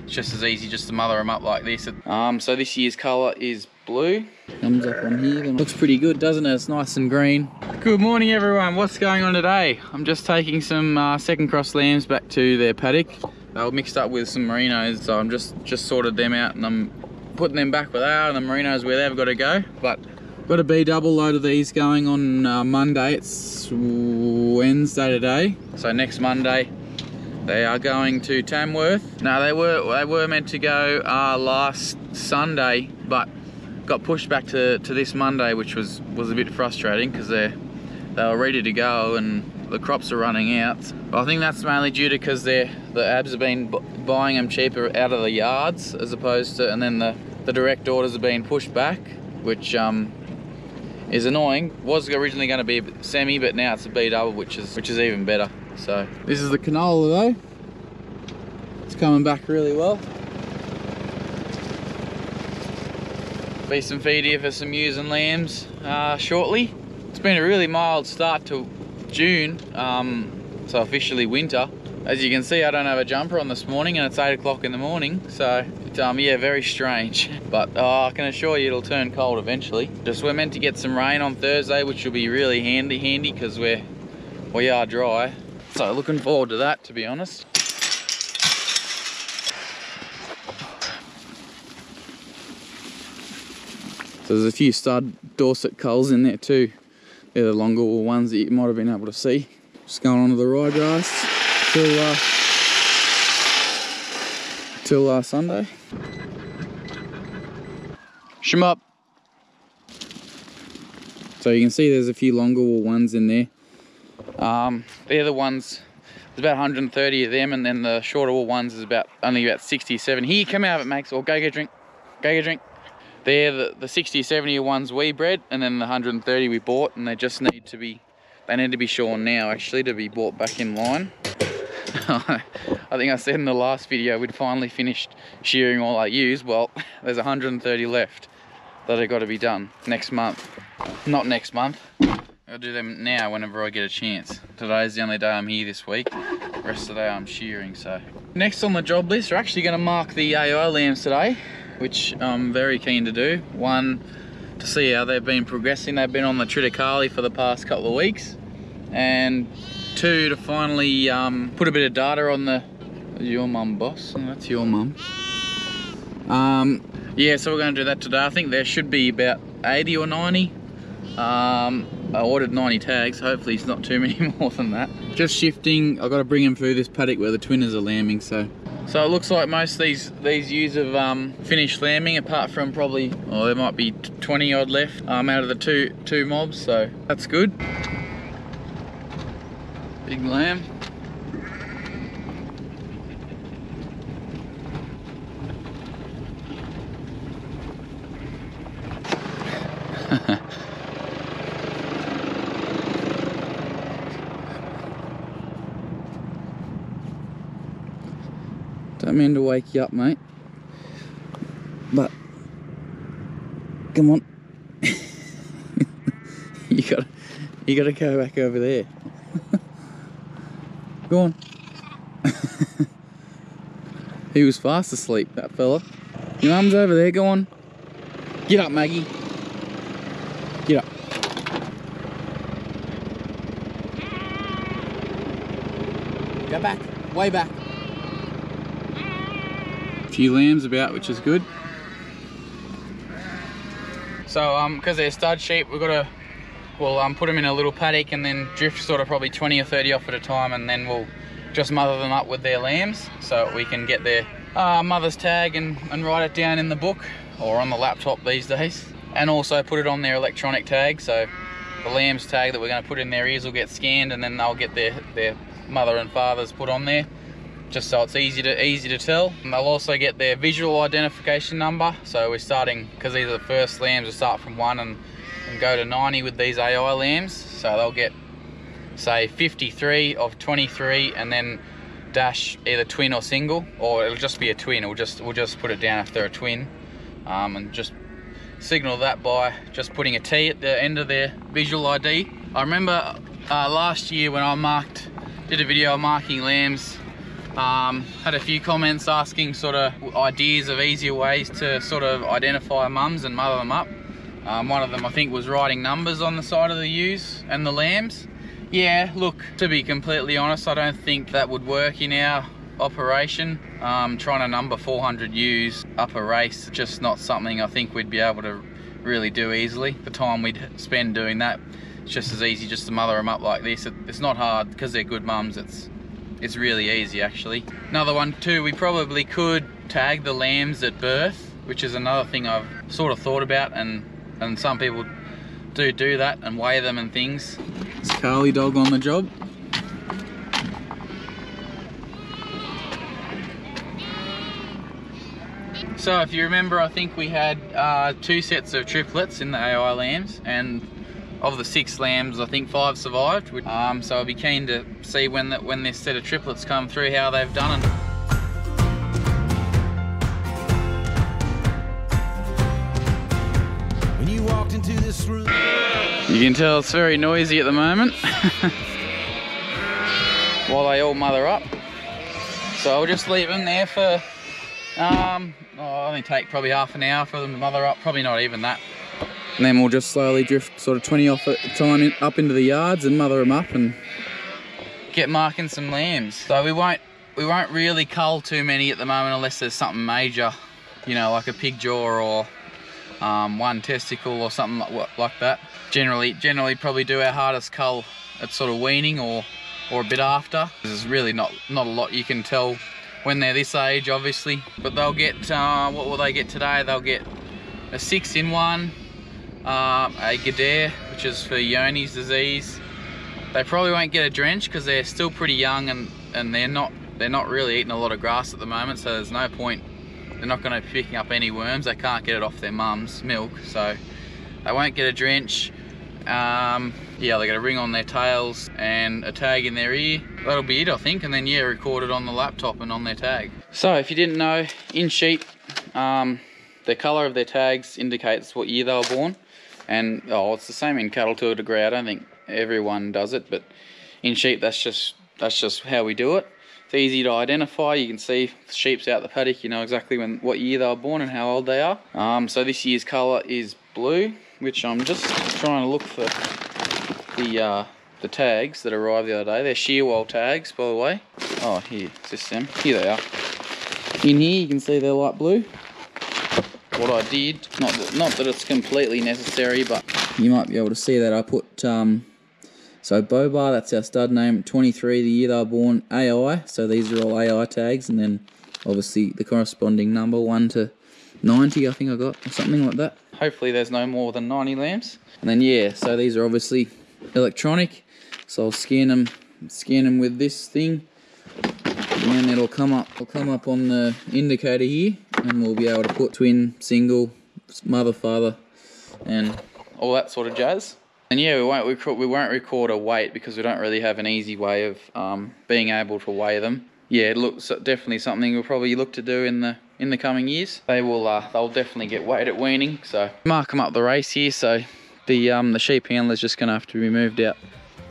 it's just as easy just to mother them up like this. So this year's colour is blue. Thumbs up on here. Looks pretty good, doesn't it? It's nice and green. Good morning, everyone. What's going on today? I'm just taking some second cross lambs back to their paddock. They were mixed up with some merinos, so I'm just sorted them out and I'm putting them back where they are and the merinos where they've got to go. But got a B double load of these going on Monday. It's Wednesday today, so next Monday they are going to Tamworth. Now they were meant to go last Sunday, but got pushed back to this Monday, which was a bit frustrating because they were ready to go and the crops are running out. But I think that's mainly due to because the ABS have been buying them cheaper out of the yards as opposed to, and then the direct orders have been pushed back, which is annoying. Was originally going to be a semi, but now it's a B double, which is even better. So this is the canola though. It's coming back really well. Be some feed here for some ewes and lambs shortly. It's been a really mild start to June, so officially winter. As you can see, I don't have a jumper on this morning and it's 8 o'clock in the morning, so yeah, very strange. But I can assure you it'll turn cold eventually. We're meant to get some rain on Thursday, which will be really handy because we are dry. So looking forward to that, to be honest. So there's a few stud Dorset culls in there too. They're the longer ones that you might have been able to see. Just going on to the ryegrass till Sunday. Shim up. So you can see there's a few longer wool ones in there. They're the ones, there's about 130 of them, and then the shorter wool ones is only about 60, 70. Here, come out of it, Max, or go get a drink. Go get a drink. They're the 60, 70 ones we bred, and then the 130 we bought, and they just need to be shorn now actually to be brought back in line. I think I said in the last video we'd finally finished shearing all our ewes. Well, there's 130 left that have got to be done next month. Not next month. I'll do them now whenever I get a chance. Today's the only day I'm here this week. The rest of the day I'm shearing, so. Next on the job list, we're actually going to mark the AI lambs today, which I'm very keen to do. One, to see how they've been progressing. They've been on the triticale for the past couple of weeks. And two, to finally put a bit of data on the... Your mum, boss? Oh, that's your mum. Yeah, so we're going to do that today. I think there should be about 80 or 90. I ordered 90 tags. Hopefully it's not too many more than that. Just shifting. I've got to bring them through this paddock where the twinners are lambing, so it looks like most of these ewes have finished lambing, apart from probably, there might be 20 odd left out of the two mobs, so that's good. Big lamb. Don't mean to wake you up, mate, but come on. you gotta go back over there. Go on. He was fast asleep, that fella. Your mum's over there, go on. Get up, Maggie. Get up. Go back, way back. Few lambs about, which is good. So because they're stud sheep, we've got to put them in a little paddock and then drift sort of probably 20 or 30 off at a time, and then we'll just mother them up with their lambs so we can get their mother's tag and write it down in the book or on the laptop these days, and also put it on their electronic tag. So the lamb's tag that we're going to put in their ears will get scanned, and then they'll get their mother and father's put on there, just so it's easy to tell. And they'll also get their visual identification number. So we're starting, because these are the first lambs, we start from 1 and go to 90 with these AI lambs. So they'll get, say, 53 of 23, and then dash either twin or single, or it'll just be a twin. We'll just put it down if they're a twin, and just signal that by just putting a T at the end of their visual ID. I remember last year when I did a video marking lambs Had a few comments asking sort of ideas of easier ways to sort of identify mums and mother them up. One of them I think was writing numbers on the side of the ewes and the lambs. Yeah, look, to be completely honest, I don't think that would work in our operation. Trying to number 400 ewes up a race, just not something I think we'd be able to really do easily. The time we'd spend doing that, it's just as easy just to mother them up like this. It's not hard because they're good mums. It's really easy actually. Another one too, we probably could tag the lambs at birth, which is another thing I've sort of thought about, and some people do that and weigh them and things. It's Carly dog on the job. So if you remember, I think we had 2 sets of triplets in the AI lambs, and of the 6 lambs, I think 5 survived. So I'd be keen to see when this set of triplets come through, how they've done it. When you walked into this room, you can tell it's very noisy at the moment while they all mother up. So I'll just leave them there for only take probably half an hour for them to mother up, probably not even that. And then we'll just slowly drift sort of 20 off at a time up into the yards and mother them up and get marking some lambs. So we won't really cull too many at the moment unless there's something major, you know, like a pig jaw or one testicle or something like that. Generally probably do our hardest cull at sort of weaning or a bit after. There's really not a lot you can tell when they're this age, obviously. But they'll get, what will they get today? They'll get a 6-in-1, a Gedare, which is for Johne's disease. They probably won't get a drench because they're still pretty young and they're not really eating a lot of grass at the moment, so there's no point. They're not going to be picking up any worms. They can't get it off their mum's milk, so they won't get a drench. Yeah, they got a ring on their tails and a tag in their ear. That'll be it, I think, and then yeah, record it on the laptop and on their tag. So if you didn't know, in sheep, the colour of their tags indicates what year they were born, and it's the same in cattle to a degree. I don't think everyone does it, but in sheep that's just how we do it. It's easy to identify. You can see if the sheep's out the paddock, you know exactly what year they were born and how old they are. So this year's colour is blue, which I'm just trying to look for the tags that arrived the other day. They're shearwell tags, by the way. Oh, here, it's just them. Here they are. In here you can see they're light blue. What I did, not that it's completely necessary, but you might be able to see that I put, so Bobar, that's our stud name, 23, the year they were born, AI, so these are all AI tags, and then obviously the corresponding number, 1 to 90 I think I got, or something like that. Hopefully there's no more than 90 lambs. And then yeah, so these are obviously electronic, so I'll scan them with this thing, and then it'll come up on the indicator here, and we'll be able to put twin, single, mother, father, and all that sort of jazz. And yeah, we won't record a weight because we don't really have an easy way of being able to weigh them. Yeah, it looks definitely something we'll probably look to do in the coming years. They'll definitely get weighed at weaning. So mark them up the race here. So the sheep handler's just going to have to be moved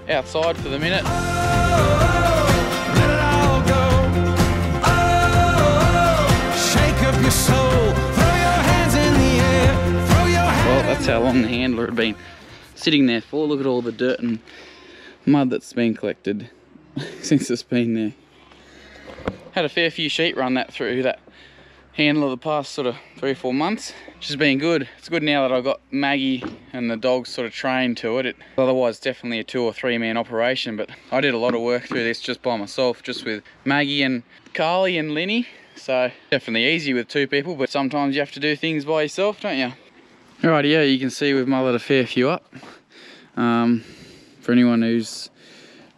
outside for the minute. Well, that's how long the handler had been sitting there for. Look at all the dirt and mud that's been collected since it's been there. Had a fair few sheep run through that handler the past sort of 3 or 4 months, which has been good. It's good now that I've got Maggie and the dogs sort of trained to it. Otherwise definitely a 2 or 3 man operation, but I did a lot of work through this just by myself, just with Maggie and Carly and Linny. So definitely easy with 2 people, but sometimes you have to do things by yourself, don't you? Alrighty, yeah, you can see we've mothered a fair few up. For anyone who's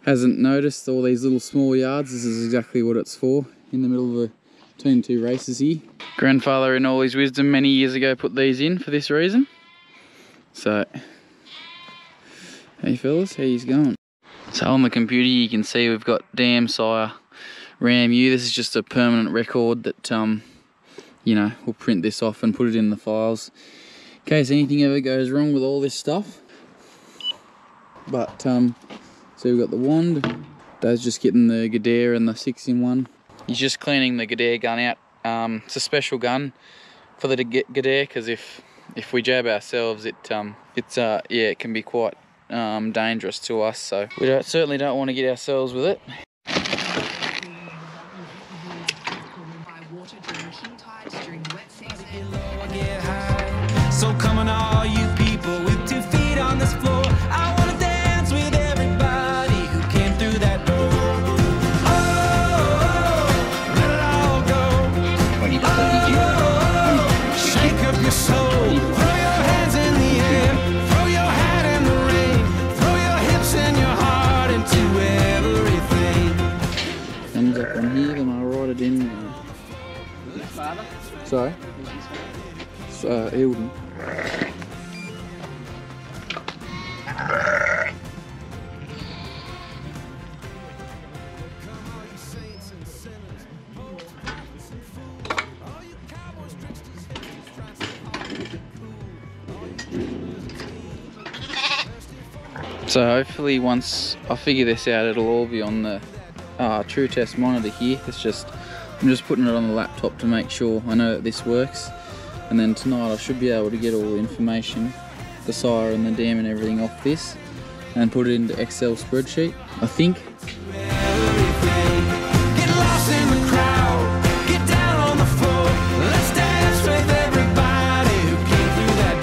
hasn't noticed all these little small yards, this is exactly what it's for, in the middle of between 2 races here. Grandfather in all his wisdom many years ago put these in for this reason. So, hey fellas, how you going? So on the computer you can see we've got dam, sire, ram ewe. This is just a permanent record that, you know, we'll print this off and put it in the files in case anything ever goes wrong with all this stuff. But, so we've got the wand. Dad's just getting the Gedare and the 6-in-1 He's just cleaning the G'Air gun out. It's a special gun for the G'Air, because if we jab ourselves, it can be quite dangerous to us. So we certainly don't want to get ourselves with it. So come on, all you people with 2 feet on this floor. I want to dance with everybody who came through that door. Oh, let it all go. Oh, shake up your soul. Throw your hands in the air. Throw your hat in the rain. Throw your hips and your heart into everything. Thumbs up on here, then I'll write it in. Sorry? Hilden. So hopefully once I figure this out, it'll all be on the True Test monitor here. I'm just putting it on the laptop to make sure I know that this works. And then tonight I should be able to get all the information, the sire and the dam and everything off this, and put it into Excel spreadsheet, I think. Get lost in the crowd, get down on the floor, let's dance with everybody who came through that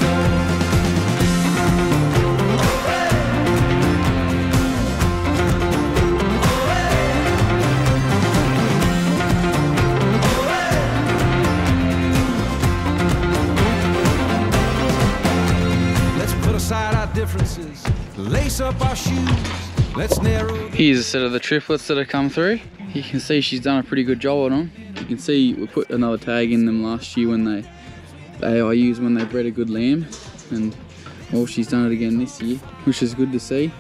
differences, lace up our shoes, let's narrow. Here's a set of the triplets that have come through. You can see she's done a pretty good job on them. You can see we put another tag in them last year when I used when they bred a good lamb, and well, she's done it again this year, which is good to see.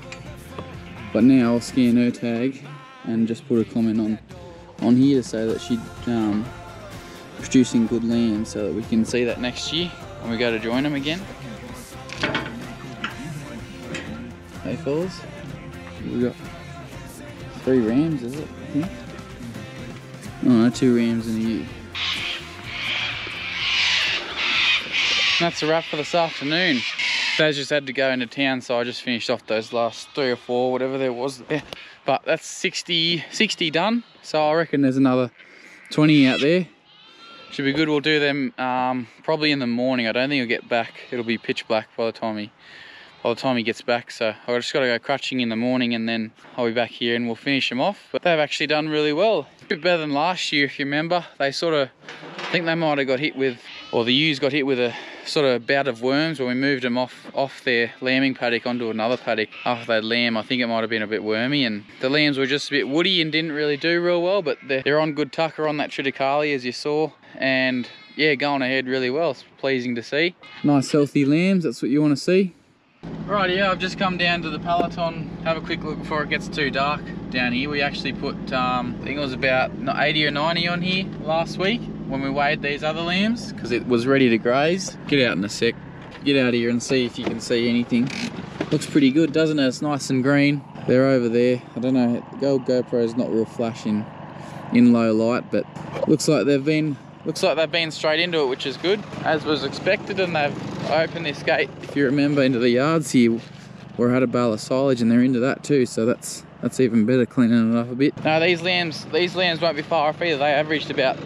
But now I'll scan her tag and just put a comment on here to say that she's producing good lambs, so that we can see that next year when we go to join them again. Hey fellas, we got 3 rams, is it? I think? Oh no, 2 rams and a ewe. That's a wrap for this afternoon. Daz just had to go into town, so I just finished off those last 3 or 4, whatever there was there. But that's 60 done, so I reckon there's another 20 out there. Should be good. We'll do them probably in the morning. I don't think he'll get back. It'll be pitch black by the time he gets back, so I've just got to go crutching in the morning, and then I'll be back here and we'll finish them off. But they've actually done really well. A bit better than last year, if you remember. They I think they might have got hit with, or the ewes got hit with a sort of bout of worms when we moved them off their lambing paddock onto another paddock after they'd lamb. I think it might have been a bit wormy, and the lambs were just a bit woody and didn't really do real well, but they're on good tucker on that triticale, as you saw, and yeah, going ahead really well. It's pleasing to see. Nice healthy lambs, that's what you want to see. Right, yeah, I've just come down to the peloton, have a quick look before it gets too dark down here. We actually put, I think it was about 80 or 90 on here last week when we weighed these other lambs, because it was ready to graze. Get out in a sec, get out here and see if you can see anything. Looks pretty good, doesn't it? It's nice and green. They're over there. I don't know, the old GoPro's not real flash in low light, but looks like they've been straight into it, which is good, as was expected. And they've opened this gate, if you remember, into the yards here where I had a bale of silage, and they're into that too, so that's even better, cleaning it up a bit. Now these lambs won't be far off either. They averaged about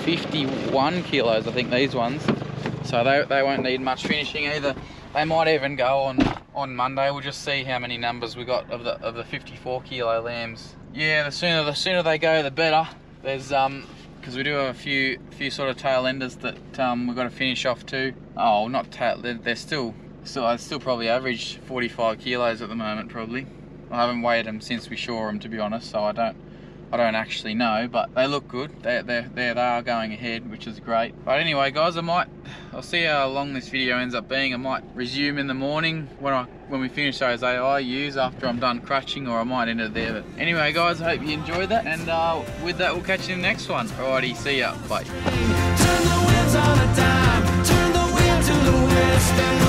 51 kilos, I think, these ones, so they won't need much finishing either. They might even go on Monday. We'll just see how many numbers we got of the 54 kilo lambs. Yeah, the sooner they go, the better. There's because we do have a few sort of tail enders that we've got to finish off too. Oh, not tail, they're still probably average 45 kilos at the moment, probably. I haven't weighed them since we shore them, to be honest, so I don't actually know, but they look good. They are going ahead, which is great. But anyway, guys, I'll see how long this video ends up being. I might resume in the morning when we finish those AIUs after I'm done crutching, or I might end it there. But anyway, guys, I hope you enjoyed that, and with that, we'll catch you in the next one. Alrighty, see ya, bye. Turn the wheels on a dime, turn the wheel to the west.